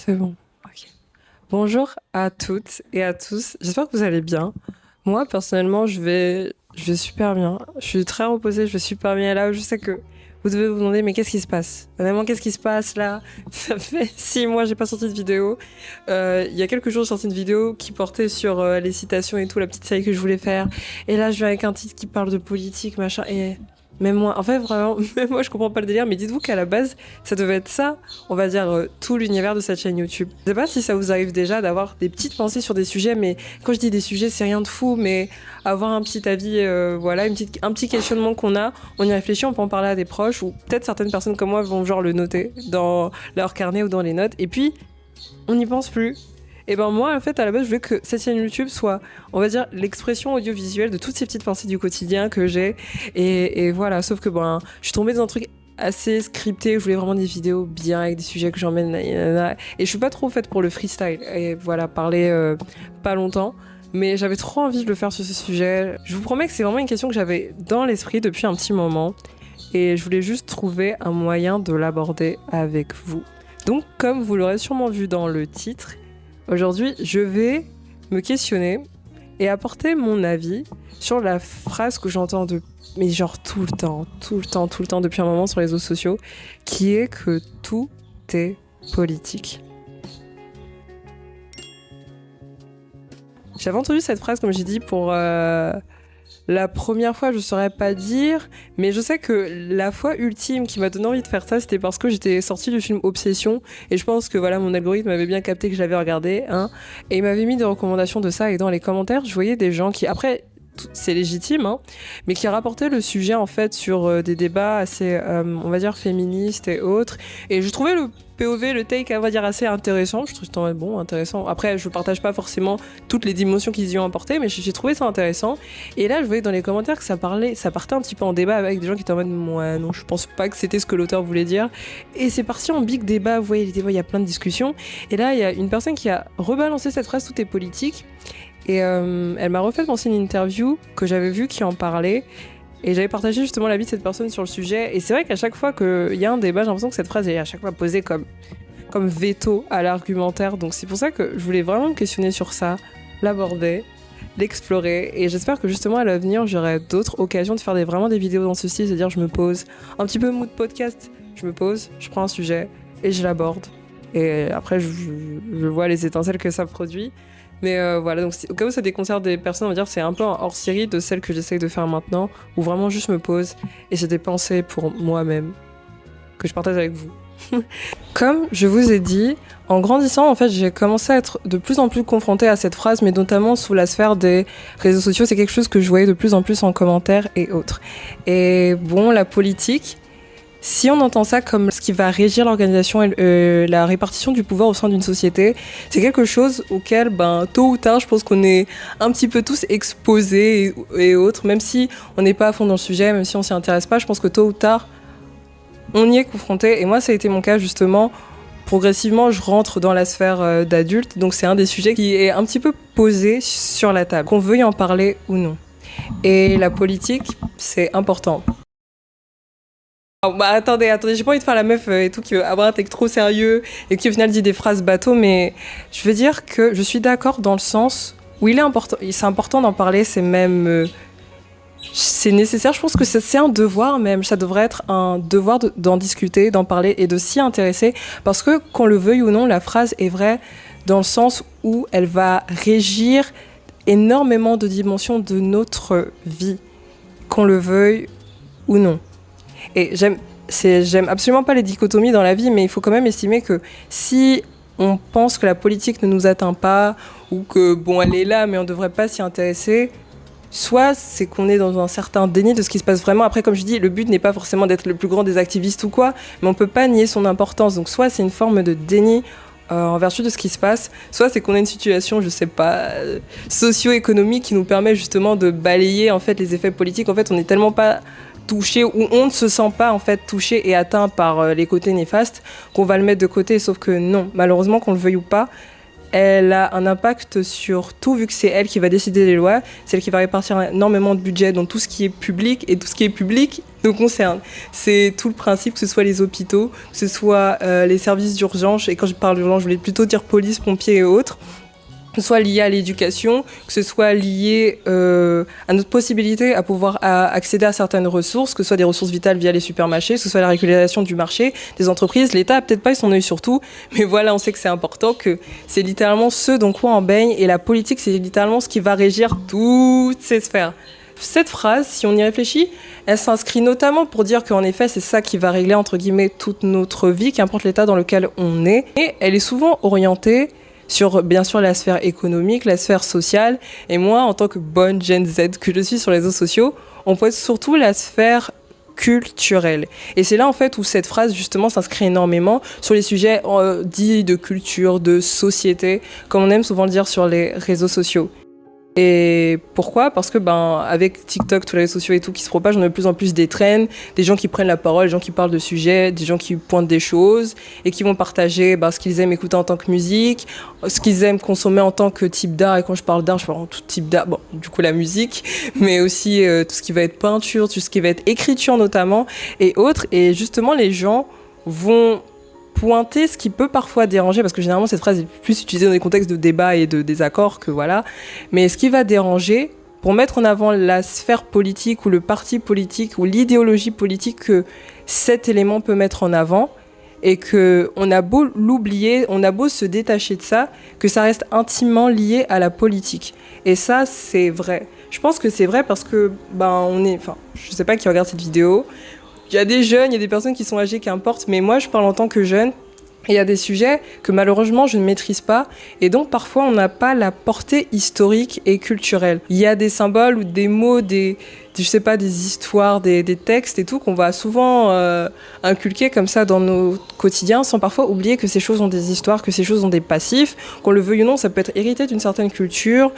C'est bon. Ok. Bonjour à toutes et à tous. J'espère que vous allez bien. Moi, personnellement, je vais super bien. Je suis très reposée, je vais super bien là. Je sais que vous devez vous demander, mais qu'est-ce qui se passe? Vraiment, qu'est-ce qui se passe là? Ça fait 6 mois, j'ai pas sorti de vidéo. Il y a quelques jours, j'ai sorti une vidéo qui portait sur les citations et tout, la petite série que je voulais faire. Et là, je viens avec un titre qui parle de politique, machin. Et même moi, en fait, vraiment, même moi, je comprends pas le délire. Mais dites-vous qu'à la base, ça devait être ça, on va dire, tout l'univers de cette chaîne YouTube. Je sais pas si ça vous arrive déjà d'avoir des petites pensées sur des sujets, mais quand je dis des sujets, c'est rien de fou, mais avoir un petit avis, voilà, un petit questionnement qu'on a, on y réfléchit, on peut en parler à des proches, ou peut-être certaines personnes comme moi vont genre le noter dans leur carnet ou dans les notes, et puis on n'y pense plus. Et ben moi, en fait, à la base, je voulais que cette chaîne YouTube soit, on va dire, l'expression audiovisuelle de toutes ces petites pensées du quotidien que j'ai. Et voilà, sauf que ben, je suis tombée dans un truc assez scripté. Je voulais vraiment des vidéos bien avec des sujets que j'emmène. Et je suis pas trop faite pour le freestyle. Et voilà, parler pas longtemps. Mais j'avais trop envie de le faire sur ce sujet. Je vous promets que c'est vraiment une question que j'avais dans l'esprit depuis un petit moment. Et je voulais juste trouver un moyen de l'aborder avec vous. Donc, comme vous l'aurez sûrement vu dans le titre, aujourd'hui, je vais me questionner et apporter mon avis sur la phrase que j'entends mais genre tout le temps, tout le temps, tout le temps depuis un moment sur les réseaux sociaux, qui est que tout est politique. J'avais entendu cette phrase, comme j'ai dit, pour la première fois, je saurais pas dire, mais je sais que la fois ultime qui m'a donné envie de faire ça, c'était parce que j'étais sortie du film Obsession, et je pense que voilà, mon algorithme avait bien capté que je l'avais regardé, hein, et il m'avait mis des recommandations de ça, et dans les commentaires, je voyais des gens qui, après, c'est légitime, hein, mais qui rapportaient le sujet en fait sur des débats assez, on va dire, féministes et autres, et je trouvais le POV, le take, on va dire, assez intéressant. Je trouve ça bon, intéressant. Après, je partage pas forcément toutes les dimensions qu'ils y ont apportées, mais j'ai trouvé ça intéressant. Et là, je voyais dans les commentaires que ça partait un petit peu en débat avec des gens qui étaient en mode, ouais, non, je pense pas que c'était ce que l'auteur voulait dire. Et c'est parti en big débat. Vous voyez, les débats, il y a plein de discussions. Et là, il y a une personne qui a rebalancé cette phrase, tout est politique. Et elle m'a refait penser une interview que j'avais vue qui en parlait. Et j'avais partagé justement l'avis de cette personne sur le sujet. Et c'est vrai qu'à chaque fois qu'il y a un débat, j'ai l'impression que cette phrase est à chaque fois posée comme veto à l'argumentaire. Donc c'est pour ça que je voulais vraiment me questionner sur ça, l'aborder, l'explorer. Et j'espère que justement à l'avenir, j'aurai d'autres occasions de faire vraiment des vidéos dans ce style. C'est-à-dire, je me pose un petit peu mood podcast. Je me pose, je prends un sujet et je l'aborde. Et après, je vois les étincelles que ça produit. Mais voilà, donc au cas où ça déconcerte des personnes, on va dire c'est un peu un hors-série de celle que j'essaye de faire maintenant, où vraiment juste me pose et j'ai des pensées pour moi-même que je partage avec vous. Comme je vous ai dit, en grandissant, en fait, j'ai commencé à être de plus en plus confrontée à cette phrase, mais notamment sous la sphère des réseaux sociaux. C'est quelque chose que je voyais de plus en plus en commentaires et autres. Et bon, la politique, si on entend ça comme ce qui va régir l'organisation et la répartition du pouvoir au sein d'une société, c'est quelque chose auquel, tôt ou tard, je pense qu'on est un petit peu tous exposés et autres, même si on n'est pas à fond dans le sujet, même si on s'y intéresse pas, je pense que tôt ou tard, on y est confronté. Et moi, ça a été mon cas justement. Progressivement, je rentre dans la sphère d'adulte, donc c'est un des sujets qui est un petit peu posé sur la table, qu'on veuille en parler ou non. Et la politique, c'est important. Oh, attendez, j'ai pas envie de faire la meuf et tout qui veut avoir un texte trop sérieux et qui au final dit des phrases bateaux, mais je veux dire que je suis d'accord dans le sens où c'est important d'en parler, c'est même c'est nécessaire. Je pense que c'est un devoir même, ça devrait être un devoir d'en discuter, d'en parler et de s'y intéresser, parce que qu'on le veuille ou non, la phrase est vraie dans le sens où elle va régir énormément de dimensions de notre vie, qu'on le veuille ou non. Et j'aime absolument pas les dichotomies dans la vie, mais il faut quand même estimer que si on pense que la politique ne nous atteint pas, ou que, bon, elle est là, mais on devrait pas s'y intéresser, soit c'est qu'on est dans un certain déni de ce qui se passe vraiment. Après, comme je dis, le but n'est pas forcément d'être le plus grand des activistes ou quoi, mais on peut pas nier son importance. Donc soit c'est une forme de déni en vertu de ce qui se passe, soit c'est qu'on a une situation, je sais pas, socio-économique qui nous permet justement de balayer en fait les effets politiques. En fait, on n'est tellement pas touché, ou on ne se sent pas en fait touché et atteint par les côtés néfastes, qu'on va le mettre de côté, sauf que non, malheureusement, qu'on le veuille ou pas, elle a un impact sur tout, vu que c'est elle qui va décider des lois, c'est elle qui va répartir énormément de budget dans tout ce qui est public, et tout ce qui est public nous concerne. C'est tout le principe, que ce soit les hôpitaux, que ce soit les services d'urgence, et quand je parle d'urgence, je voulais plutôt dire police, pompiers et autres, que ce soit lié à l'éducation, que ce soit lié à notre possibilité à pouvoir accéder à certaines ressources, que ce soit des ressources vitales via les supermarchés, que ce soit la régulation du marché, des entreprises. L'État a peut-être pas eu son œil sur tout, mais voilà, on sait que c'est important, que c'est littéralement ce dans quoi on baigne, et la politique, c'est littéralement ce qui va régir toutes ces sphères. Cette phrase, si on y réfléchit, elle s'inscrit notamment pour dire qu'en effet, c'est ça qui va régler, entre guillemets, toute notre vie, qu'importe l'état dans lequel on est. Et elle est souvent orientée sur, bien sûr, la sphère économique, la sphère sociale. Et moi, en tant que bonne Gen Z que je suis sur les réseaux sociaux, on pose surtout la sphère culturelle. Et c'est là, en fait, où cette phrase, justement, s'inscrit énormément sur les sujets dits de culture, de société, comme on aime souvent le dire sur les réseaux sociaux. Et pourquoi ? Parce que avec TikTok, tous les réseaux sociaux et tout qui se propagent, on a de plus en plus des trends, des gens qui prennent la parole, des gens qui parlent de sujets, des gens qui pointent des choses et qui vont partager ce qu'ils aiment écouter en tant que musique, ce qu'ils aiment consommer en tant que type d'art. Et quand je parle d'art, je parle en tout type d'art, du coup la musique, mais aussi tout ce qui va être peinture, tout ce qui va être écriture notamment et autres. Et justement, les gens vont pointer ce qui peut parfois déranger, parce que généralement cette phrase est plus utilisée dans des contextes de débat et de désaccord que voilà, mais ce qui va déranger pour mettre en avant la sphère politique ou le parti politique ou l'idéologie politique que cet élément peut mettre en avant, et qu'on a beau l'oublier, on a beau se détacher de ça, que ça reste intimement lié à la politique. Et ça, c'est vrai. Je pense que c'est vrai parce que je sais pas qui regarde cette vidéo. Il y a des jeunes, il y a des personnes qui sont âgées, qu'importe, mais moi je parle en tant que jeune. Il y a des sujets que malheureusement je ne maîtrise pas, et donc parfois on n'a pas la portée historique et culturelle. Il y a des symboles ou des mots, des histoires, des textes et tout qu'on va souvent inculquer comme ça dans nos quotidiens, sans parfois oublier que ces choses ont des histoires, que ces choses ont des passifs, qu'on le veuille ou non, ça peut être hérité d'une certaine culture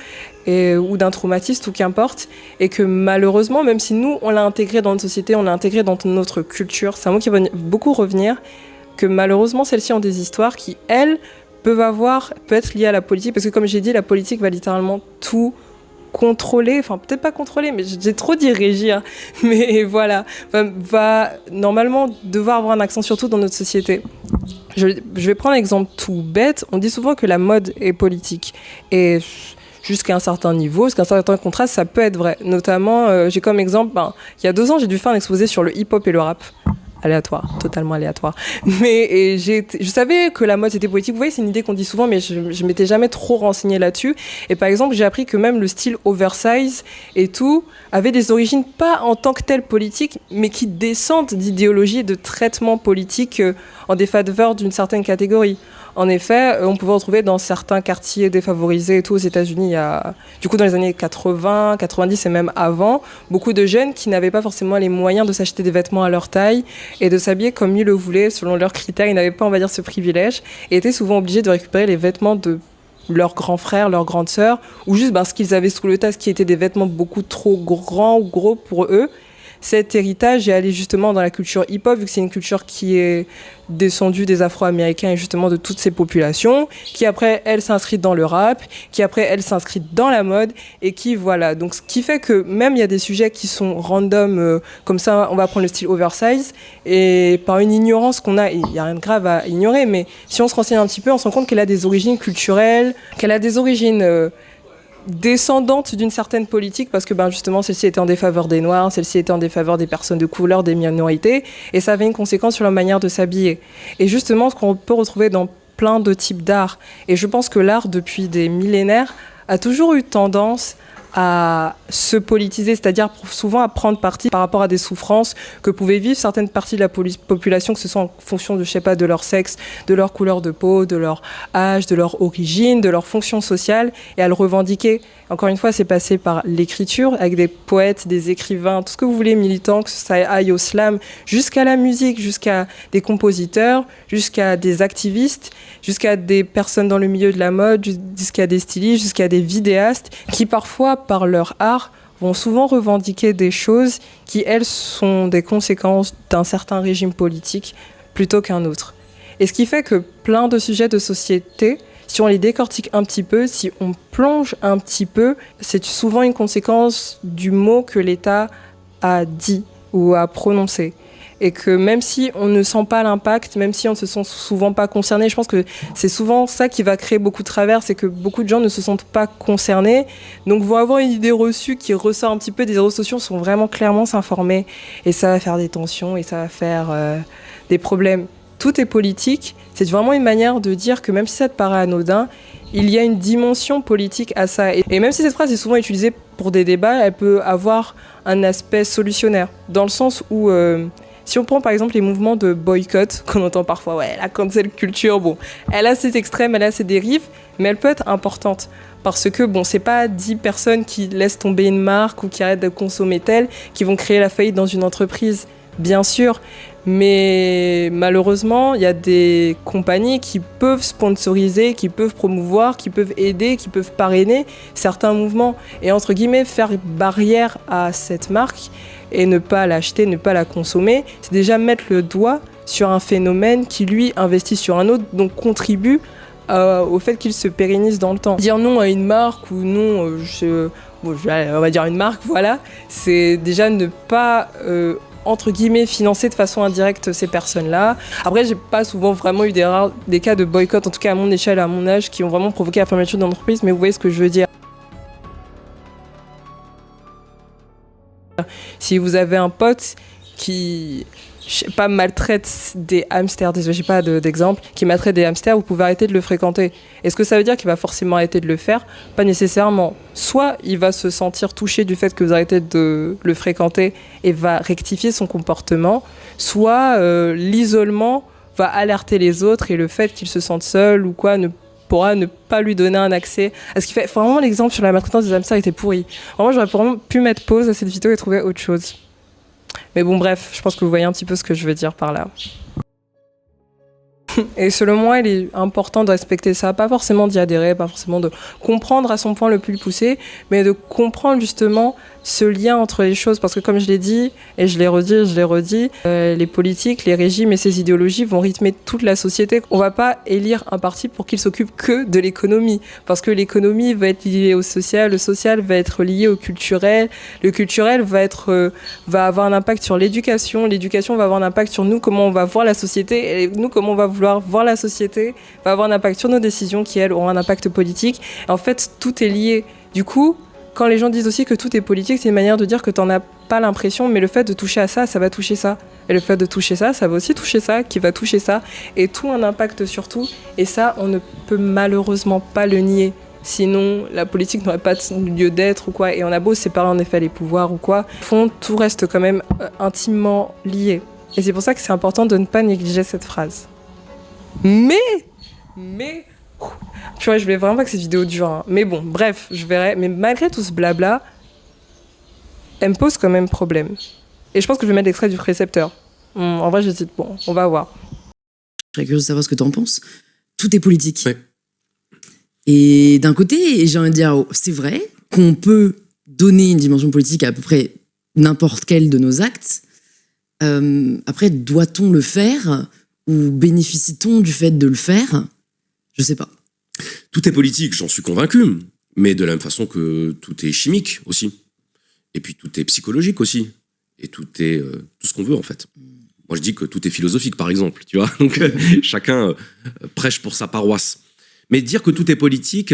ou d'un traumatisme, ou qu'importe, et que malheureusement, même si nous on l'a intégré dans notre société, on l'a intégré dans notre culture, c'est un mot qui va beaucoup revenir, que malheureusement celles-ci ont des histoires qui, elles, peut être liées à la politique, parce que comme j'ai dit, la politique va littéralement tout contrôler, enfin peut-être pas contrôler, mais j'ai trop dit régir, mais voilà, va normalement devoir avoir un accent surtout dans notre société. Je vais prendre un exemple tout bête, on dit souvent que la mode est politique, et jusqu'à un certain niveau, jusqu'à un certain contraste, ça peut être vrai. Notamment, j'ai comme exemple, il y a 2 ans, j'ai dû faire un exposé sur le hip-hop et le rap. Aléatoire, totalement aléatoire. Mais je savais que la mode était politique. Vous voyez, c'est une idée qu'on dit souvent, mais je m'étais jamais trop renseignée là-dessus. Et par exemple, j'ai appris que même le style oversize et tout avait des origines pas en tant que telle politique, mais qui descendent d'idéologie et de traitement politique en défaveur d'une certaine catégorie. En effet, on pouvait retrouver dans certains quartiers défavorisés et tout aux États-Unis, il y a, du coup, dans les années 80, 90 et même avant, beaucoup de jeunes qui n'avaient pas forcément les moyens de s'acheter des vêtements à leur taille et de s'habiller comme ils le voulaient, selon leurs critères. Ils n'avaient pas, on va dire, ce privilège et étaient souvent obligés de récupérer les vêtements de leurs grands frères, leurs grandes sœurs, ou juste ce qu'ils avaient sous le tas, ce qui était des vêtements beaucoup trop grands ou gros pour eux. Cet héritage est allé justement dans la culture hip-hop, vu que c'est une culture qui est descendue des Afro-Américains et justement de toutes ces populations, qui après, elle s'inscrit dans le rap, qui après, elle s'inscrit dans la mode, et qui, voilà. Donc, ce qui fait que même il y a des sujets qui sont random, comme ça, on va prendre le style oversize, et par une ignorance qu'on a, il n'y a rien de grave à ignorer, mais si on se renseigne un petit peu, on se rend compte qu'elle a des origines culturelles, qu'elle a des origines descendante d'une certaine politique, parce que justement celle-ci était en défaveur des Noirs, celle-ci était en défaveur des personnes de couleur, des minorités, et ça avait une conséquence sur leur manière de s'habiller. Et justement, ce qu'on peut retrouver dans plein de types d'art, et je pense que l'art, depuis des millénaires, a toujours eu tendance à se politiser, c'est-à-dire souvent à prendre parti par rapport à des souffrances que pouvaient vivre certaines parties de la population, que ce soit en fonction de leur sexe, de leur couleur de peau, de leur âge, de leur origine, de leur fonction sociale, et à le revendiquer. Encore une fois, c'est passé par l'écriture, avec des poètes, des écrivains, tout ce que vous voulez, militants, que ça aille au slam, jusqu'à la musique, jusqu'à des compositeurs, jusqu'à des activistes, jusqu'à des personnes dans le milieu de la mode, jusqu'à des stylistes, jusqu'à des vidéastes, qui parfois, par leur art, vont souvent revendiquer des choses qui, elles, sont des conséquences d'un certain régime politique plutôt qu'un autre. Et ce qui fait que plein de sujets de société, si on les décortique un petit peu, si on plonge un petit peu, c'est souvent une conséquence du mot que l'État a dit ou à prononcer. Et que même si on ne sent pas l'impact, même si on ne se sent souvent pas concerné, je pense que c'est souvent ça qui va créer beaucoup de travers, c'est que beaucoup de gens ne se sentent pas concernés, donc vont avoir une idée reçue qui ressort un petit peu des réseaux sociaux, sont vraiment clairement s'informer, et ça va faire des tensions, et ça va faire des problèmes. Tout est politique, c'est vraiment une manière de dire que même si ça te paraît anodin, il y a une dimension politique à ça. Et même si cette phrase est souvent utilisée pour des débats, elle peut avoir un aspect solutionnaire, dans le sens où... si on prend par exemple les mouvements de boycott, qu'on entend parfois, ouais, la cancel culture, bon, elle a ses extrêmes, elle a ses dérives, mais elle peut être importante. Parce que, bon, c'est pas 10 personnes qui laissent tomber une marque ou qui arrêtent de consommer telle qui vont créer la faillite dans une entreprise, bien sûr. Mais malheureusement, il y a des compagnies qui peuvent sponsoriser, qui peuvent promouvoir, qui peuvent aider, qui peuvent parrainer certains mouvements. Et entre guillemets, faire barrière à cette marque et ne pas l'acheter, ne pas la consommer, c'est déjà mettre le doigt sur un phénomène qui, lui, investit sur un autre, donc contribue au fait qu'il se pérennise dans le temps. Dire non à une marque ou non, on va dire une marque, voilà, c'est déjà ne pas... entre guillemets, financer de façon indirecte ces personnes-là. Après, j'ai pas souvent vraiment eu des cas de boycott, en tout cas à mon échelle, à mon âge, qui ont vraiment provoqué la fermeture d'entreprise, mais vous voyez ce que je veux dire. Si vous avez un pote qui, je sais pas, maltraite des hamsters, désolé, j'ai pas d'exemple, qui maltraite des hamsters, vous pouvez arrêter de le fréquenter. Est-ce que ça veut dire qu'il va forcément arrêter de le faire ? Pas nécessairement. Soit il va se sentir touché du fait que vous arrêtez de le fréquenter et va rectifier son comportement, soit l'isolement va alerter les autres et le fait qu'il se sente seul ou quoi pourra ne pas lui donner un accès à ce qui fait. Vraiment, l'exemple sur la maltraitance des hamsters était pourri. Vraiment, j'aurais vraiment pu mettre pause à cette vidéo et trouver autre chose. Mais bon, bref, je pense que vous voyez un petit peu ce que je veux dire par là. Et selon moi, il est important de respecter ça, pas forcément d'y adhérer, pas forcément de comprendre à son point le plus poussé, mais de comprendre justement ce lien entre les choses. Parce que comme je l'ai dit, et je l'ai redit, les politiques, les régimes et ces idéologies vont rythmer toute la société. On va pas élire un parti pour qu'il s'occupe que de l'économie, parce que l'économie va être liée au social, le social va être lié au culturel, le culturel va avoir un impact sur l'éducation va avoir un impact sur nous, comment on va voir la société, et nous, comment on va vouloir voir la société, va avoir un impact sur nos décisions qui, elles, auront un impact politique. Et en fait, tout est lié. Du coup, quand les gens disent aussi que tout est politique, c'est une manière de dire que t'en as pas l'impression, mais le fait de toucher à ça, ça va toucher ça. Et le fait de toucher ça, ça va aussi toucher ça, qui va toucher ça. Et tout a un impact sur tout. Et ça, on ne peut malheureusement pas le nier. Sinon, la politique n'aurait pas de lieu d'être ou quoi. Et on a beau séparer en effet les pouvoirs ou quoi. Au fond, tout reste quand même intimement lié. Et c'est pour ça que c'est important de ne pas négliger cette phrase. Mais... Tu vois, je voulais vraiment pas que cette vidéo dure. Hein. Mais bon, bref, je verrai. Mais malgré tout ce blabla, elle me pose quand même problème. Et je pense que je vais mettre l'extrait du précepteur. En vrai, j'hésite. Bon, on va voir. Je serais curieuse de savoir ce que t'en penses. Tout est politique. Ouais. Et d'un côté, j'ai envie de dire, c'est vrai qu'on peut donner une dimension politique à peu près n'importe quel de nos actes. Après, doit-on le faire ou bénéficie-t-on du fait de le faire ? Je sais pas. Tout est politique, j'en suis convaincu, mais de la même façon que tout est chimique aussi. Et puis tout est psychologique aussi. Et tout est tout ce qu'on veut en fait. Moi je dis que tout est philosophique par exemple, tu vois. Donc chacun prêche pour sa paroisse. Mais dire que tout est politique,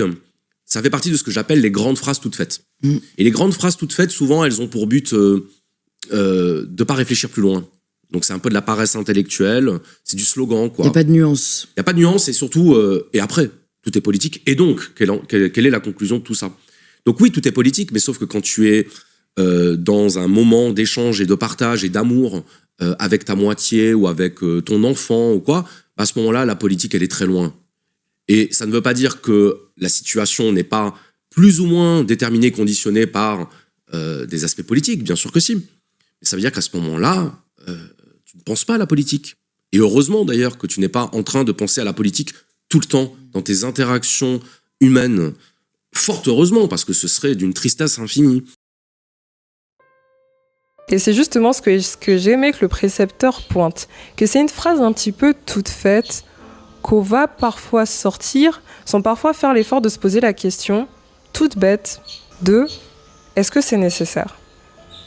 ça fait partie de ce que j'appelle les grandes phrases toutes faites. Et les grandes phrases toutes faites, souvent elles ont pour but de pas réfléchir plus loin. Donc c'est un peu de la paresse intellectuelle, c'est du slogan quoi. Il n'y a pas de nuance. Il n'y a pas de nuance et surtout, et après, tout est politique. Et donc, quelle est la conclusion de tout ça ? Donc oui, tout est politique, mais sauf que quand tu es dans un moment d'échange et de partage et d'amour avec ta moitié ou avec ton enfant ou quoi, à ce moment-là, la politique, elle est très loin. Et ça ne veut pas dire que la situation n'est pas plus ou moins déterminée, conditionnée par des aspects politiques, bien sûr que si. Mais ça veut dire qu'à ce moment-là, tu ne penses pas à la politique. Et heureusement d'ailleurs que tu n'es pas en train de penser à la politique tout le temps dans tes interactions humaines. Fort heureusement, parce que ce serait d'une tristesse infinie. Et c'est justement ce que j'aimais que le précepteur pointe. Que c'est une phrase un petit peu toute faite, qu'on va parfois sortir, sans parfois faire l'effort de se poser la question, toute bête, de est-ce que c'est nécessaire ?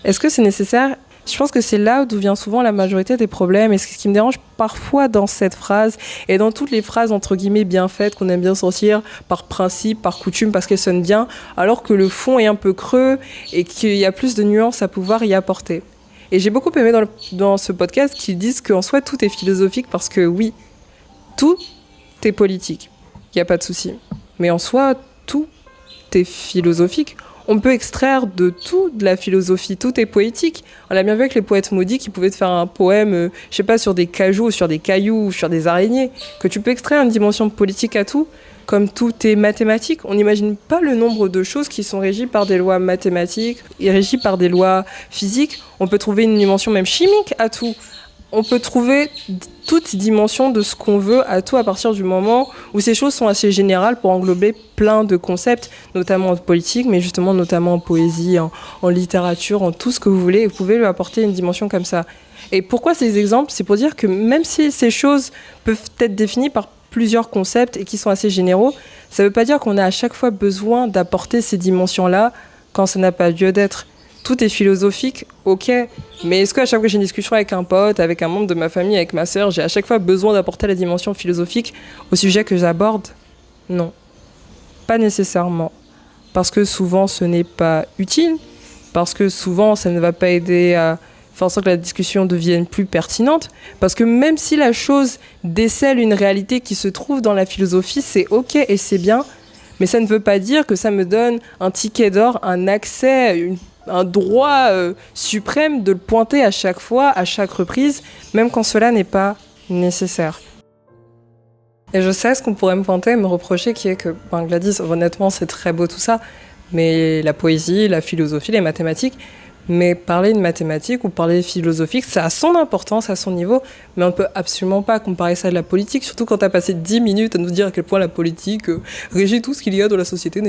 Est-ce que c'est nécessaire ? Je pense que c'est là d'où vient souvent la majorité des problèmes. Et ce qui me dérange parfois dans cette phrase et dans toutes les phrases entre guillemets bien faites qu'on aime bien sortir par principe, par coutume, parce qu'elles sonnent bien, alors que le fond est un peu creux et qu'il y a plus de nuances à pouvoir y apporter. Et j'ai beaucoup aimé dans ce podcast qu'ils disent qu'en soi tout est philosophique parce que oui, tout est politique. Il n'y a pas de souci. Mais en soi, tout est philosophique. On peut extraire de tout de la philosophie, tout est poétique. On l'a bien vu avec les poètes maudits qui pouvaient te faire un poème, je sais pas, sur des cajous, sur des cailloux, sur des araignées, que tu peux extraire une dimension politique à tout, comme tout est mathématique. On n'imagine pas le nombre de choses qui sont régies par des lois mathématiques et régies par des lois physiques. On peut trouver une dimension même chimique à tout. On peut trouver toute dimension de ce qu'on veut à tout à partir du moment où ces choses sont assez générales pour englober plein de concepts, notamment en politique, mais justement notamment en poésie, en littérature, en tout ce que vous voulez. Vous pouvez lui apporter une dimension comme ça. Et pourquoi ces exemples ? C'est pour dire que même si ces choses peuvent être définies par plusieurs concepts et qui sont assez généraux, ça ne veut pas dire qu'on a à chaque fois besoin d'apporter ces dimensions-là quand ça n'a pas lieu d'être. Tout est philosophique, ok, mais est-ce qu'à chaque fois que j'ai une discussion avec un pote, avec un membre de ma famille, avec ma sœur, j'ai à chaque fois besoin d'apporter la dimension philosophique au sujet que j'aborde ? Non, pas nécessairement. Parce que souvent ce n'est pas utile, parce que souvent ça ne va pas aider à faire en sorte que la discussion devienne plus pertinente, parce que même si la chose décèle une réalité qui se trouve dans la philosophie, c'est ok et c'est bien, mais ça ne veut pas dire que ça me donne un ticket d'or, un accès, un droit suprême de le pointer à chaque fois, à chaque reprise, même quand cela n'est pas nécessaire. Et je sais ce qu'on pourrait me pointer, me reprocher, qui est que, Gladys, honnêtement, c'est très beau tout ça, mais la poésie, la philosophie, les mathématiques, mais parler de mathématiques ou parler de philosophique, ça a son importance à son niveau, mais on ne peut absolument pas comparer ça à de la politique, surtout quand tu as passé 10 minutes à nous dire à quel point la politique régit tout ce qu'il y a dans la société.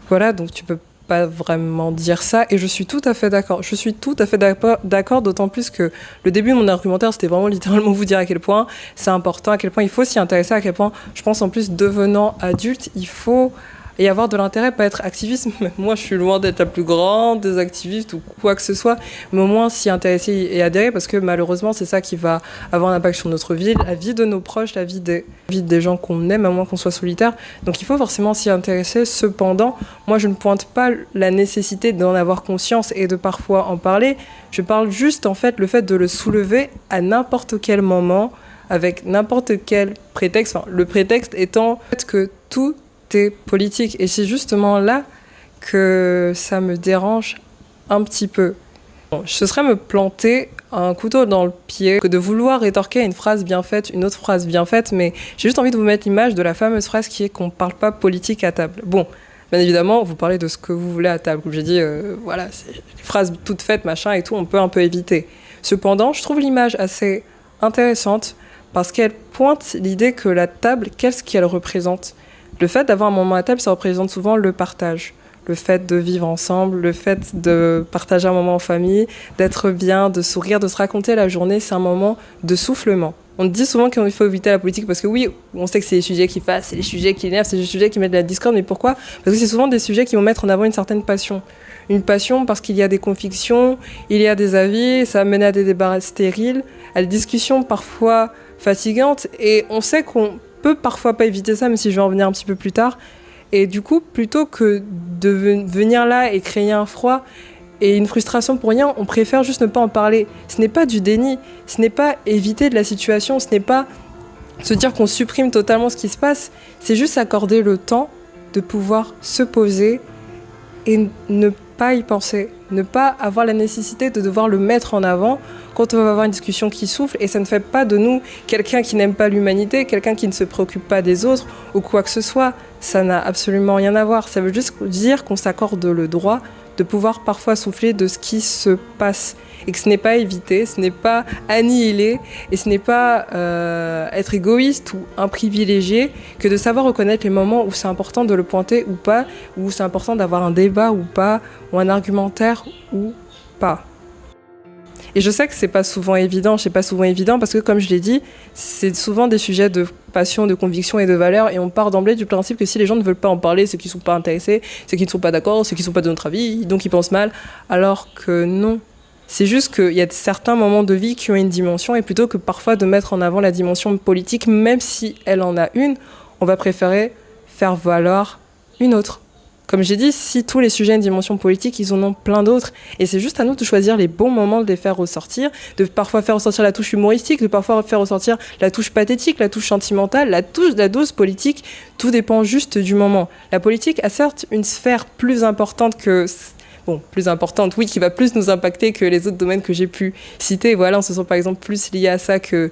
Voilà, donc tu peux pas vraiment dire ça, et je suis tout à fait d'accord. Je suis tout à fait d'accord, d'autant plus que le début de mon argumentaire, c'était vraiment littéralement vous dire à quel point c'est important, à quel point il faut s'y intéresser, à quel point, je pense en plus, devenant adulte, il faut y avoir de l'intérêt, pas être activiste. Moi, je suis loin d'être la plus grande des activistes ou quoi que ce soit, mais au moins s'y intéresser et adhérer, parce que malheureusement, c'est ça qui va avoir un impact sur notre vie, la vie de nos proches, la vie des gens qu'on aime, à moins qu'on soit solitaire. Donc il faut forcément s'y intéresser. Cependant, moi, je ne pointe pas la nécessité d'en avoir conscience et de parfois en parler. Je parle juste, en fait, le fait de le soulever à n'importe quel moment, avec n'importe quel prétexte. Enfin, le prétexte étant que tout est politique. Et c'est justement là que ça me dérange un petit peu. Bon, ce serait me planter un couteau dans le pied que de vouloir rétorquer une phrase bien faite, une autre phrase bien faite, mais j'ai juste envie de vous mettre l'image de la fameuse phrase qui est qu'on ne parle pas politique à table. Bon, bien évidemment, vous parlez de ce que vous voulez à table. Comme j'ai dit, voilà, c'est des phrases toutes faites, machin et tout, on peut un peu éviter. Cependant, je trouve l'image assez intéressante parce qu'elle pointe l'idée que la table, qu'est-ce qu'elle représente ? Le fait d'avoir un moment à table, ça représente souvent le partage. Le fait de vivre ensemble, le fait de partager un moment en famille, d'être bien, de sourire, de se raconter la journée, c'est un moment de soufflement. On dit souvent qu'il faut éviter la politique parce que oui, on sait que c'est les sujets qui fâchent, c'est les sujets qui énervent, c'est les sujets qui mettent de la discorde, mais pourquoi ? Parce que c'est souvent des sujets qui vont mettre en avant une certaine passion. Une passion parce qu'il y a des convictions, il y a des avis, ça mène à des débats stériles, à des discussions parfois fatigantes, et on sait qu'on peut parfois pas éviter ça, même si je vais en revenir un petit peu plus tard. Et du coup, plutôt que de venir là et créer un froid et une frustration pour rien, on préfère juste ne pas en parler. Ce n'est pas du déni, ce n'est pas éviter de la situation, ce n'est pas se dire qu'on supprime totalement ce qui se passe, c'est juste s'accorder le temps de pouvoir se poser et ne pas y penser, ne pas avoir la nécessité de devoir le mettre en avant quand on va avoir une discussion qui souffle, et ça ne fait pas de nous quelqu'un qui n'aime pas l'humanité, quelqu'un qui ne se préoccupe pas des autres ou quoi que ce soit. Ça n'a absolument rien à voir, ça veut juste dire qu'on s'accorde le droit de pouvoir parfois souffler de ce qui se passe, et que ce n'est pas éviter, ce n'est pas annihiler, et ce n'est pas être égoïste ou un privilégié, que de savoir reconnaître les moments où c'est important de le pointer ou pas, où c'est important d'avoir un débat ou pas, ou un argumentaire ou pas. Et je sais que c'est pas souvent évident parce que, comme je l'ai dit, c'est souvent des sujets de passion, de conviction et de valeur, et on part d'emblée du principe que si les gens ne veulent pas en parler, c'est qu'ils sont pas intéressés, c'est qu'ils ne sont pas d'accord, c'est qu'ils ne sont pas de notre avis, donc ils pensent mal, alors que non. C'est juste qu'il y a certains moments de vie qui ont une dimension et plutôt que parfois de mettre en avant la dimension politique, même si elle en a une, on va préférer faire valoir une autre. Comme j'ai dit, si tous les sujets ont une dimension politique, ils en ont plein d'autres. Et c'est juste à nous de choisir les bons moments de les faire ressortir, de parfois faire ressortir la touche humoristique, de parfois faire ressortir la touche pathétique, la touche sentimentale, la dose politique. Tout dépend juste du moment. La politique a certes une sphère plus importante que... Bon, plus importante, oui, qui va plus nous impacter que les autres domaines que j'ai pu citer. Voilà, on se sent par exemple plus lié à ça que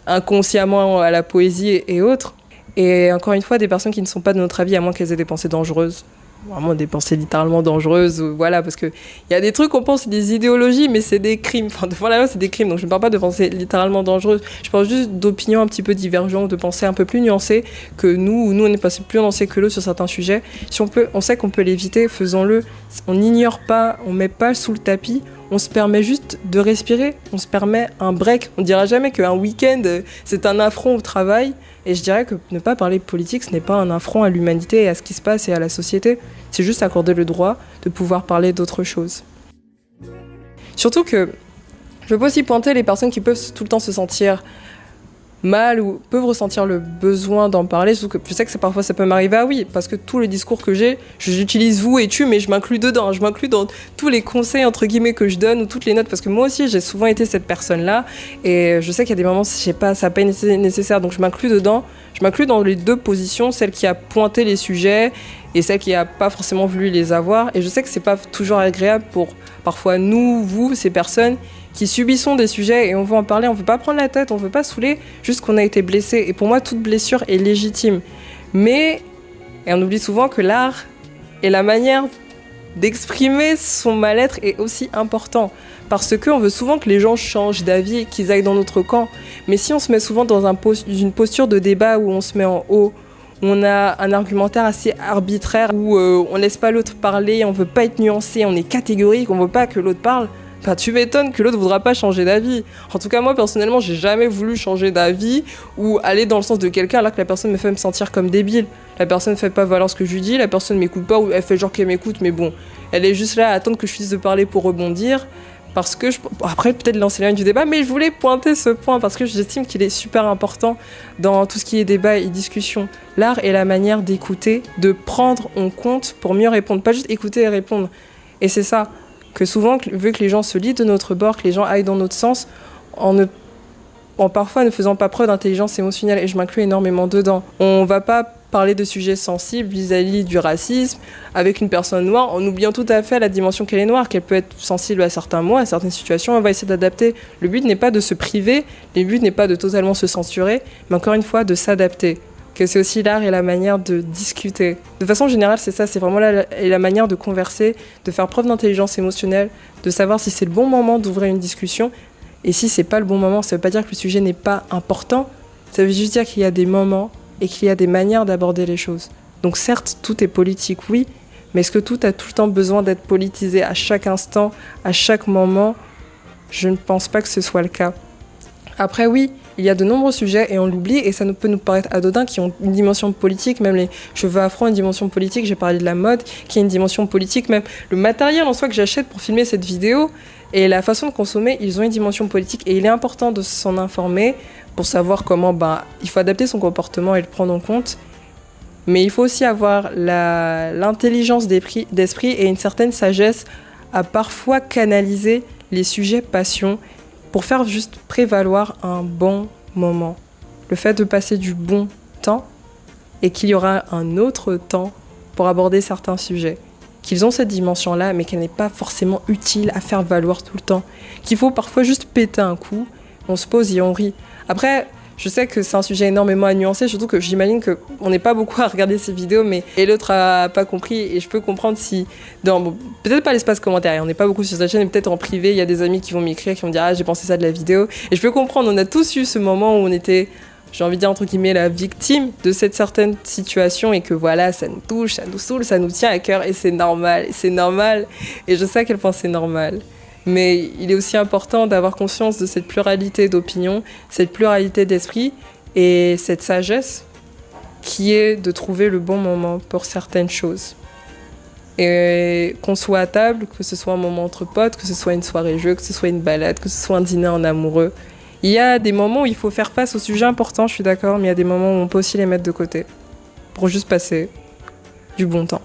inconsciemment à la poésie et autres. Et encore une fois, des personnes qui ne sont pas de notre avis, à moins qu'elles aient des pensées dangereuses. Vraiment des pensées littéralement dangereuses, voilà, parce qu'il y a des trucs qu'on pense, des idéologies, mais c'est des crimes. Enfin, devant la loi, c'est des crimes, donc je ne parle pas de pensées littéralement dangereuses. Je parle juste d'opinions un petit peu divergentes, de pensées un peu plus nuancées que nous. Nous, on est passé plus nuancés que l'autre sur certains sujets. Si on sait qu'on peut l'éviter, faisons-le. On n'ignore pas, on ne met pas sous le tapis. On se permet juste de respirer, on se permet un break. On ne dira jamais qu'un week-end, c'est un affront au travail. Et je dirais que ne pas parler politique, ce n'est pas un affront à l'humanité et à ce qui se passe et à la société. C'est juste accorder le droit de pouvoir parler d'autre chose. Surtout que je peux aussi pointer les personnes qui peuvent tout le temps se sentir mal ou peuvent ressentir le besoin d'en parler, surtout que je sais que parfois ça peut m'arriver, ah oui, parce que tout le discours que j'ai, j'utilise vous et tu, mais je m'inclus dedans, je m'inclus dans tous les conseils entre guillemets que je donne ou toutes les notes, parce que moi aussi j'ai souvent été cette personne-là et je sais qu'il y a des moments, je sais pas, ça n'a pas été nécessaire, donc je m'inclus dedans, je m'inclus dans les deux positions, celle qui a pointé les sujets et celle qui n'a pas forcément voulu les avoir, et je sais que c'est pas toujours agréable pour parfois nous, vous, ces personnes qui subissons des sujets et on veut en parler, on veut pas prendre la tête, on veut pas saouler, juste qu'on a été blessé. Et pour moi, toute blessure est légitime. Mais, et on oublie souvent que l'art et la manière d'exprimer son mal-être est aussi important. Parce qu'on veut souvent que les gens changent d'avis et qu'ils aillent dans notre camp. Mais si on se met souvent dans une posture de débat où on se met en haut, où on a un argumentaire assez arbitraire, où on laisse pas l'autre parler, on veut pas être nuancé, on est catégorique, on veut pas que l'autre parle, bah, tu m'étonnes que l'autre voudra pas changer d'avis. En tout cas, moi, personnellement, j'ai jamais voulu changer d'avis ou aller dans le sens de quelqu'un alors que la personne me fait me sentir comme débile. La personne ne fait pas valoir ce que je lui dis, la personne m'écoute pas ou elle fait genre qu'elle m'écoute, mais bon, elle est juste là à attendre que je finisse de parler pour rebondir. Parce que après, peut-être lancer la ligne du débat, mais je voulais pointer ce point parce que j'estime qu'il est super important dans tout ce qui est débat et discussion. L'art est la manière d'écouter, de prendre en compte pour mieux répondre, pas juste écouter et répondre. Et c'est ça. Que souvent, vu que les gens se lient de notre bord, que les gens aillent dans notre sens, en parfois ne faisant pas preuve d'intelligence émotionnelle, et je m'inclus énormément dedans. On va pas parler de sujets sensibles vis-à-vis du racisme avec une personne noire, en oubliant tout à fait la dimension qu'elle est noire, qu'elle peut être sensible à certains mots, à certaines situations, on va essayer d'adapter. Le but n'est pas de se priver, le but n'est pas de totalement se censurer, mais encore une fois, de s'adapter. Que c'est aussi l'art et la manière de discuter. De façon générale, c'est ça, c'est vraiment la manière de converser, de faire preuve d'intelligence émotionnelle, de savoir si c'est le bon moment d'ouvrir une discussion, et si c'est pas le bon moment, ça veut pas dire que le sujet n'est pas important, ça veut juste dire qu'il y a des moments et qu'il y a des manières d'aborder les choses. Donc certes, tout est politique, oui, mais est-ce que tout a tout le temps besoin d'être politisé à chaque instant, à chaque moment? Je ne pense pas que ce soit le cas. Après, oui, il y a de nombreux sujets, et on l'oublie, et ça peut nous paraître anodin, qui ont une dimension politique, même les cheveux afro ont une dimension politique, j'ai parlé de la mode, qui a une dimension politique, même le matériel en soi que j'achète pour filmer cette vidéo, et la façon de consommer, ils ont une dimension politique, et il est important de s'en informer pour savoir comment, il faut adapter son comportement et le prendre en compte, mais il faut aussi avoir l'intelligence d'esprit et une certaine sagesse à parfois canaliser les sujets passion, pour faire juste prévaloir un bon moment. Le fait de passer du bon temps et qu'il y aura un autre temps pour aborder certains sujets. Qu'ils ont cette dimension-là, mais qu'elle n'est pas forcément utile à faire valoir tout le temps. Qu'il faut parfois juste péter un coup, on se pose et on rit. Après, je sais que c'est un sujet énormément à nuancer, surtout que j'imagine qu'on n'est pas beaucoup à regarder ces vidéos, et l'autre a pas compris, et je peux comprendre si, peut-être pas l'espace commentaire, on n'est pas beaucoup sur cette chaîne, mais peut-être en privé, il y a des amis qui vont m'écrire, qui vont me dire « Ah, j'ai pensé ça de la vidéo », et je peux comprendre, on a tous eu ce moment où on était, j'ai envie de dire entre guillemets, la victime de cette certaine situation, et que voilà, ça nous touche, ça nous saoule, ça nous tient à cœur, et c'est normal, et je sais à quel point c'est normal. Mais il est aussi important d'avoir conscience de cette pluralité d'opinions, cette pluralité d'esprit et cette sagesse qui est de trouver le bon moment pour certaines choses. Et qu'on soit à table, que ce soit un moment entre potes, que ce soit une soirée jeu, que ce soit une balade, que ce soit un dîner en amoureux. Il y a des moments où il faut faire face aux sujets importants, je suis d'accord, mais il y a des moments où on peut aussi les mettre de côté pour juste passer du bon temps.